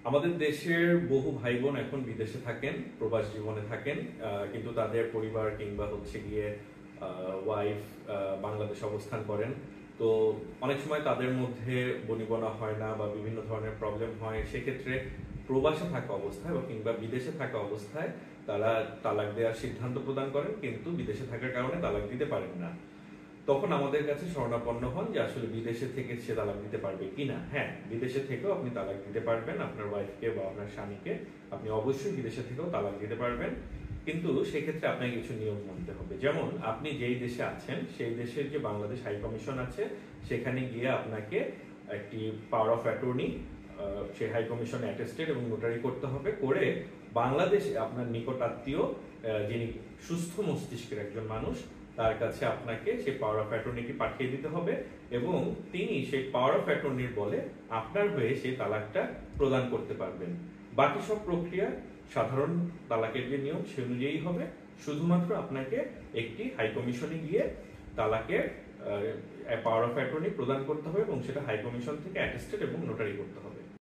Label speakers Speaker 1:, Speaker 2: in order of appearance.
Speaker 1: আমাদের দেশের বহু ভাই বোন এখন বিদেশে থাকেন, প্রবাস জীবনে থাকেন, কিন্তু তাদের পরিবার কিংবা হচ্ছে গিয়ে ওয়াইফ বাংলাদেশে অবস্থান করেন। তো অনেক সময় তাদের মধ্যে বনিবনা হয় না বা বিভিন্ন ধরনের প্রবলেম হয়। সেক্ষেত্রে প্রবাসে থাকা অবস্থায় বা কিংবা বিদেশে থাকা অবস্থায় তারা তালাক দেওয়ার সিদ্ধান্ত প্রদান করেন, কিন্তু বিদেশে থাকার কারণে তালাক দিতে পারেন না। তখন আমাদের কাছে শরণাপন্ন হন যে আসলে বিদেশে থেকে সে তালাক দিতে পারবে কিনা। হ্যাঁ, বিদেশে থেকেও আপনি তালাক দিতে পারবেন আপনার ওয়াইফকে বা আপনার স্বামীকে। আপনি অবশ্যই বিদেশে থেকেও তালাক দিতে পারবেন, কিন্তু সেক্ষেত্রে আপনাকে কিছু নিয়ম মানতে হবে। যেমন আপনি যেই দেশে আছেন সেই দেশের যে বাংলাদেশ হাই কমিশন আছে সেখানে গিয়ে আপনাকে একটি পাওয়ার অফ অ্যাটর্নি সেই হাই কমিশনে অ্যাটেস্টেড এবং নোটারি করতে হবে। করে বাংলাদেশে আপনার নিকট আত্মীয় যিনি সুস্থ মস্তিষ্কের একজন মানুষ, তার কাছে আপনাকে সেই পাওয়ার অফ অ্যাটর্নিটি পাঠিয়ে দিতে হবে এবং তিনি সেই পাওয়ার অফ অ্যাটর্নির বলে আপনার হয়ে সেই তালাকটা প্রদান করতে পারবেন। বাকি সব প্রক্রিয়া সাধারণ তালাকের যে নিয়ম সে অনুযায়ী হবে। শুধুমাত্র আপনাকে একটি হাই কমিশনে গিয়ে তালাকের পাওয়ার অফ অ্যাটর্নি প্রদান করতে হবে এবং সেটা হাই কমিশন থেকে অ্যাটেস্টেড এবং নোটারি করতে হবে।